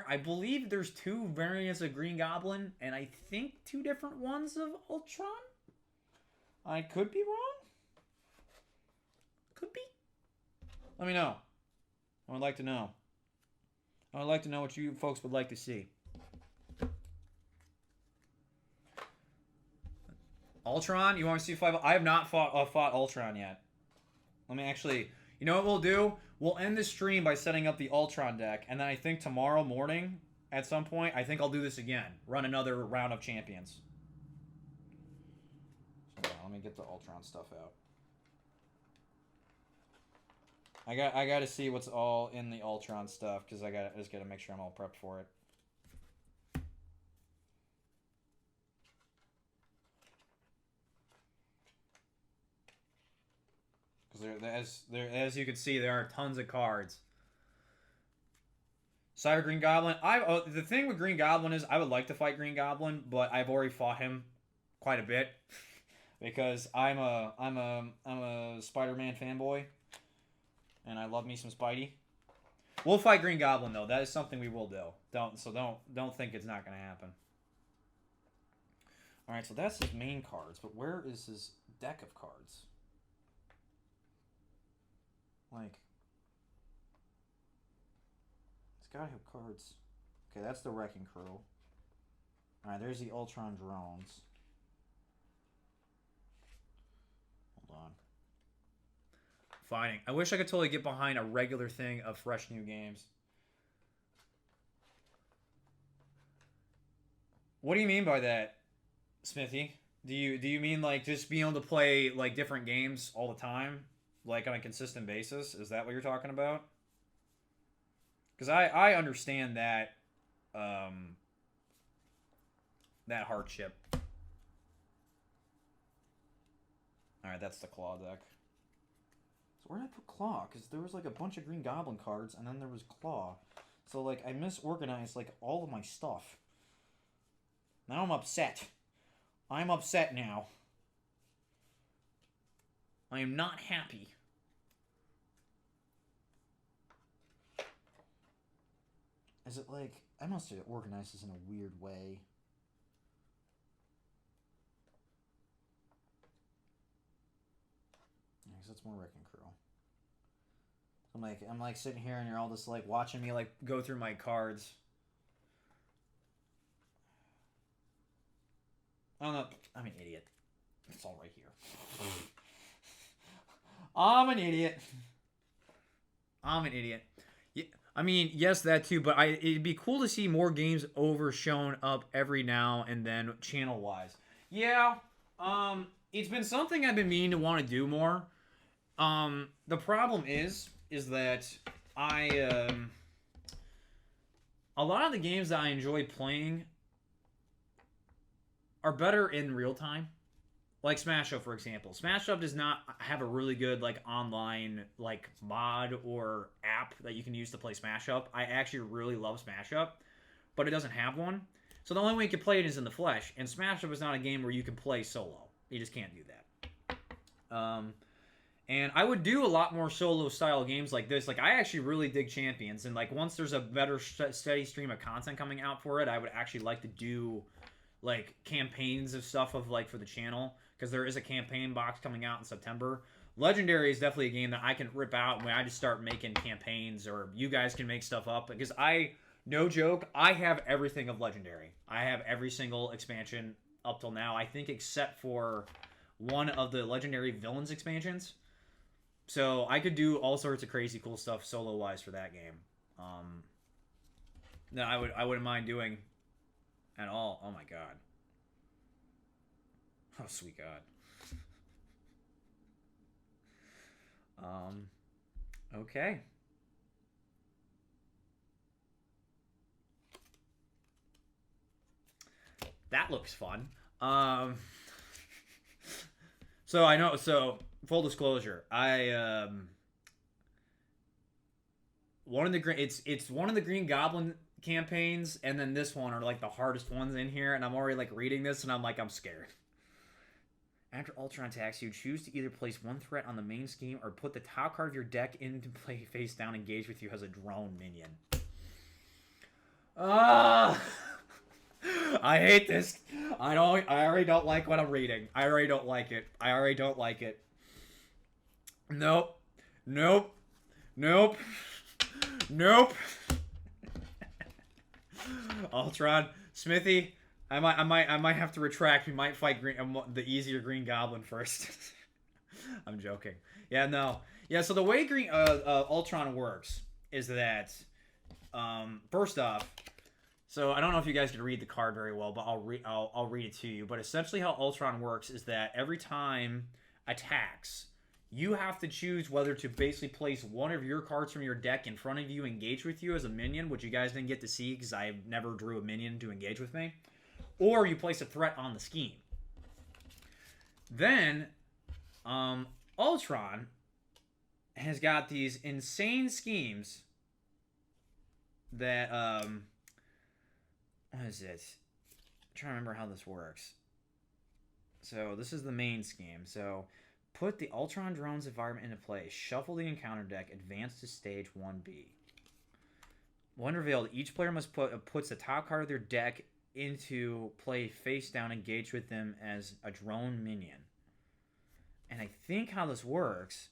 I believe there's two variants of Green Goblin, and I think two different ones of Ultron? I could be wrong. Could be. Let me know. I would like to know. I would like to know what you folks would like to see. Ultron? You want to see 5? I have not fought Ultron yet. Let me actually... You know what we'll do? We'll end the stream by setting up the Ultron deck. And then I think tomorrow morning, at some point, I think I'll do this again. Run another round of Champions. Let me get the Ultron stuff out. I got to see what's all in the Ultron stuff, because I just got to make sure I'm all prepped for it. Because as you can see, there are tons of cards. Cyber Green Goblin. The thing with Green Goblin is I would like to fight Green Goblin, but I've already fought him quite a bit. Because I'm a Spider-Man fanboy, and I love me some Spidey. We'll fight Green Goblin though. That is something we will do. Don't think it's not going to happen. All right, so that's his main cards, but where is his deck of cards? Like, it's got to have cards. Okay, that's the Wrecking Crew. All right, there's the Ultron drones. On. Fighting. I wish I could totally get behind a regular thing of fresh new games. What do you mean by that, Smithy? Do you mean like just being able to play like different games all the time, like on a consistent basis? Is that what you're talking about? Because I understand that that hardship. All right, that's the claw deck. So where did I put claw? Because there was like a bunch of Green Goblin cards, and then there was claw. So like I misorganized like all of my stuff. Now I'm upset. I'm upset now. I am not happy. Is it like I must have organized this in a weird way? Because that's more Wrecking Crew. I'm like sitting here and you're all just like watching me like go through my cards. Oh no, I'm an idiot. It's all right here. I'm an idiot. I'm an idiot. Yeah, I mean, yes, that too, but it'd be cool to see more games over shown up every now and then channel wise. Yeah, it's been something I've been meaning to want to do more. The problem is that a lot of the games that I enjoy playing are better in real time. Like Smash Up, for example. Smash Up does not have a really good like online like mod or app that you can use to play Smash Up. I actually really love Smash Up, but it doesn't have one. So the only way you can play it is in the flesh. And Smash Up is not a game where you can play solo. You just can't do that. And I would do a lot more solo style games like this. Like I actually really dig Champions, and like once there's a better steady stream of content coming out for it, I would actually like to do like campaigns of stuff of like for the channel, because there is a campaign box coming out in September. Legendary is definitely a game that I can rip out when I just start making campaigns, or you guys can make stuff up, because no joke, I have everything of Legendary. I have every single expansion up till now, I think, except for one of the Legendary Villains expansions. So I could do all sorts of crazy cool stuff solo wise for that game. No, I wouldn't mind doing at all. Oh my god. Oh sweet god. Okay. That looks fun. So I know. So full disclosure, one of the green. It's one of the Green Goblin campaigns, and then this one are like the hardest ones in here. And I'm already like reading this, and I'm scared. After Ultron attacks you, choose to either place one threat on the main scheme or put the top card of your deck into play face down, engage with you as a drone minion. I hate this. I already don't like what I'm reading. I already don't like it. Nope. Ultron, Smithy, I might have to retract. We might fight the easier Green Goblin first. I'm joking. Yeah, no. Yeah, so the way Ultron works is that, first off, so I don't know if you guys can read the card very well, but I'll read it to you. But essentially, how Ultron works is that every time attacks, you have to choose whether to basically place one of your cards from your deck in front of you, engage with you as a minion, which you guys didn't get to see because I never drew a minion to engage with me, or you place a threat on the scheme. Then, Ultron has got these insane schemes that, what is it? I'm trying to remember how this works. So, this is the main scheme. So, put the Ultron drone's environment into play. Shuffle the encounter deck. Advance to stage 1B. When revealed, each player puts the top card of their deck into play face down, engage with them as a drone minion. And I think how this works...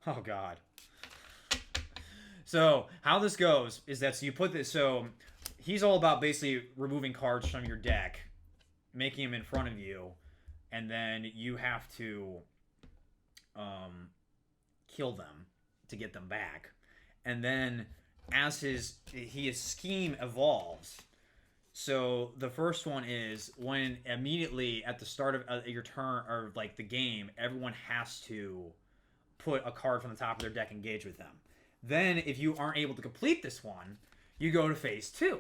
Oh god. So how this goes is that you put this. So he's all about basically removing cards from your deck, making them in front of you, and then you have to kill them to get them back. And then as his scheme evolves, So the first one is when immediately at the start of your turn or like the game, everyone has to put a card from the top of their deck engage with them. Then, if you aren't able to complete this one, you go to phase two,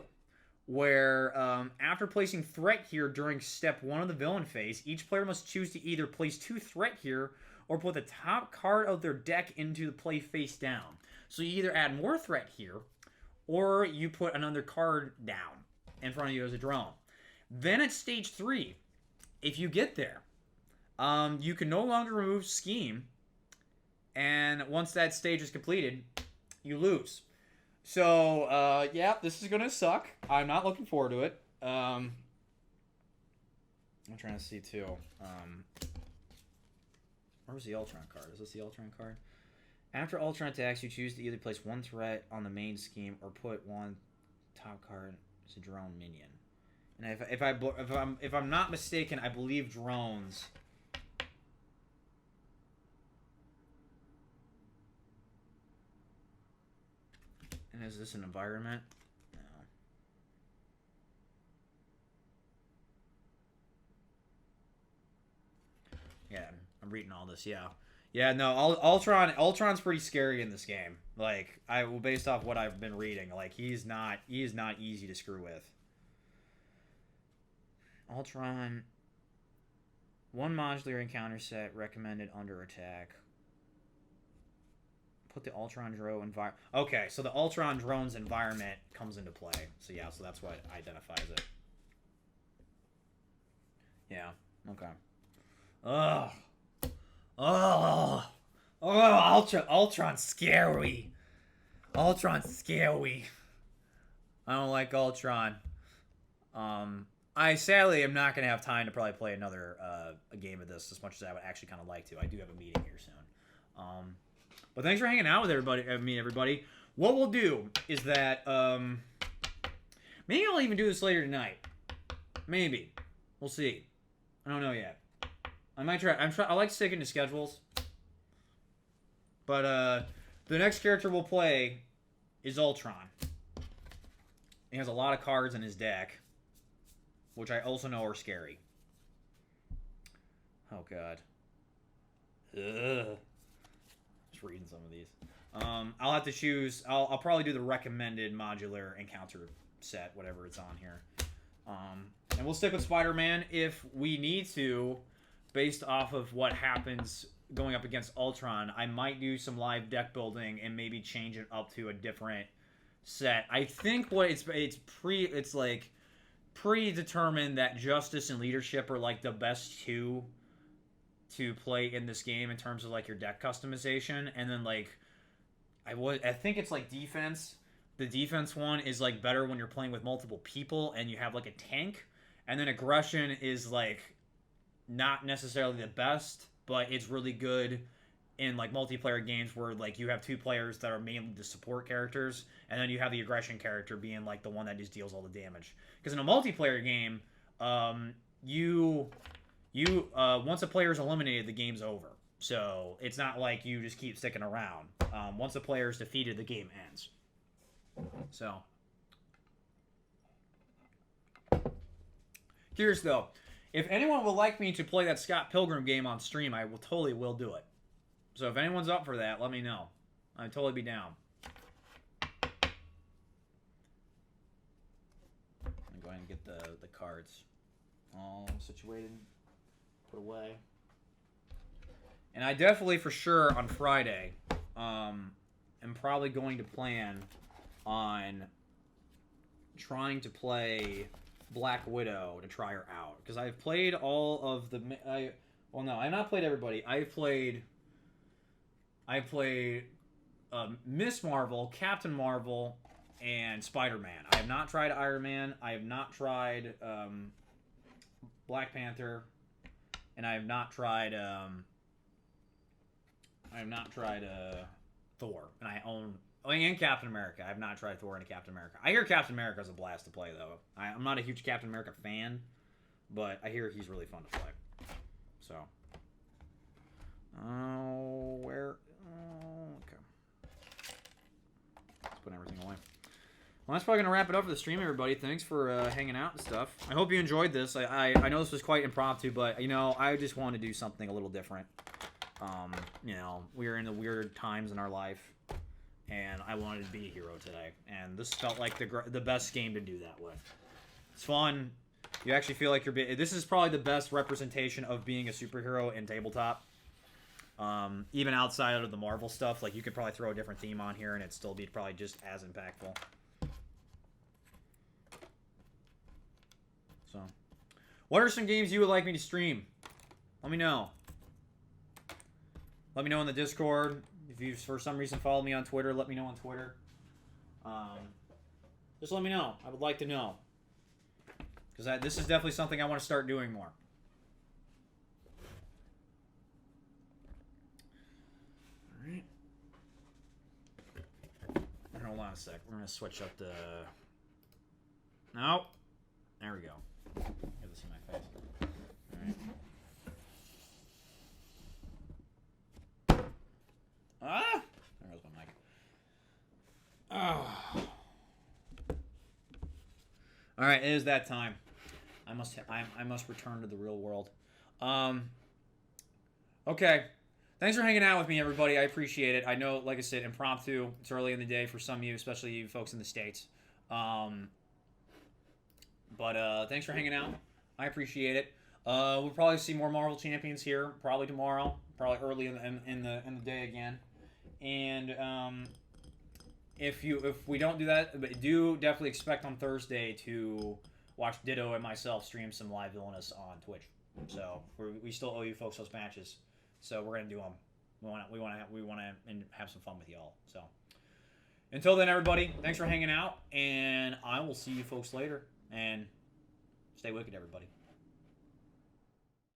where after placing threat here during step one of the villain phase, each player must choose to either place 2 threat here or put the top card of their deck into the play face down. So you either add more threat here or you put another card down in front of you as a drone. Then at stage 3, if you get there, you can no longer remove scheme, and once that stage is completed, you lose. So, yeah, this is going to suck. I'm not looking forward to it. I'm trying to see, too. Where was the Ultron card? Is this the Ultron card? After Ultron attacks, you choose to either place 1 threat on the main scheme or put 1 top card as a drone minion. And if I'm not mistaken, I believe drones. And is this an environment? No. Yeah, I'm reading all this. Yeah, yeah. No, Ultron's pretty scary in this game. Like, based off what I've been reading, like he is not easy to screw with. Ultron, 1 modular encounter set recommended under attack. Put the Ultron drone environment. Okay, so the Ultron drone's environment comes into play. So yeah, so that's what identifies it. Yeah. Okay. Ugh. Oh. Oh, Ultron's scary. Ultron's scary. I don't like Ultron. I sadly am not gonna have time to probably play another a game of this as much as I would actually kind of like to. I do have a meeting here soon. But thanks for hanging out with everybody. What we'll do is that maybe I'll even do this later tonight. Maybe. We'll see. I don't know yet. I might try. I like sticking to schedules. But the next character we'll play is Ultron. He has a lot of cards in his deck, which I also know are scary. Oh god. Ugh. Just reading some of these. I'll have to choose. I'll probably do the recommended modular encounter set, whatever it's on here. And we'll stick with Spider-Man if we need to, based off of what happens going up against Ultron. I might do some live deck building and maybe change it up to a different set. I think what it's like predetermined that Justice and Leadership are like the best 2 to play in this game in terms of like your deck customization, and then like I think it's like defense. The defense one is like better when you're playing with multiple people and you have like a tank, and then aggression is like not necessarily the best, but it's really good in like multiplayer games where like you have 2 players that are mainly the support characters, and then you have the aggression character being like the one that just deals all the damage. Because in a multiplayer game, once a player is eliminated, the game's over. So it's not like you just keep sticking around. Once a player is defeated, the game ends. So, curious though, if anyone would like me to play that Scott Pilgrim game on stream, I totally will do it. So if anyone's up for that, let me know. I'd totally be down. I'm going to get the cards all situated, put away. And I definitely, for sure, on Friday, am probably going to plan on trying to play Black Widow to try her out. Because I've played all of the... well, no, I've not played everybody. I played Miss Marvel, Captain Marvel, and Spider-Man. I have not tried Iron Man. I have not tried Black Panther. And I have not tried... Thor, and Captain America. I have not tried Thor and Captain America. I hear Captain America is a blast to play, though. I'm not a huge Captain America fan, but I hear he's really fun to play. So, okay. Let's put everything away. Well, that's probably going to wrap it up for the stream, everybody. Thanks for hanging out and stuff. I hope you enjoyed this. I know this was quite impromptu, but, you know, I just want to do something a little different. You know, we're in the weird times in our life, and I wanted to be a hero today. And this felt like the best game to do that with. It's fun. You actually feel like this is probably the best representation of being a superhero in tabletop. Even outside of the Marvel stuff, like, you could probably throw a different theme on here, and it'd still be probably just as impactful. So, what are some games you would like me to stream? Let me know. Let me know in the Discord. If you, for some reason, follow me on Twitter, let me know on Twitter. Just let me know. I would like to know. Because this is definitely something I want to start doing more. Alright. Hold on a sec. We're going to switch up the... No. There we go. Get this in my face. Alright. Ah! There goes my mic. Oh. Alright, it is that time. I must return to the real world. Okay. Thanks for hanging out with me, everybody. I appreciate it. I know, like I said, impromptu. It's early in the day for some of you, especially you folks in the States. But thanks for hanging out. I appreciate it. We'll probably see more Marvel Champions here, probably tomorrow, probably early in the day again. And if we don't do that, but do definitely expect on Thursday to watch Ditto and myself stream some live villainous on Twitch. So we still owe you folks those matches. So we're gonna do them. We want to have some fun with y'all. So until then, everybody, thanks for hanging out, and I will see you folks later. And stay wicked, everybody.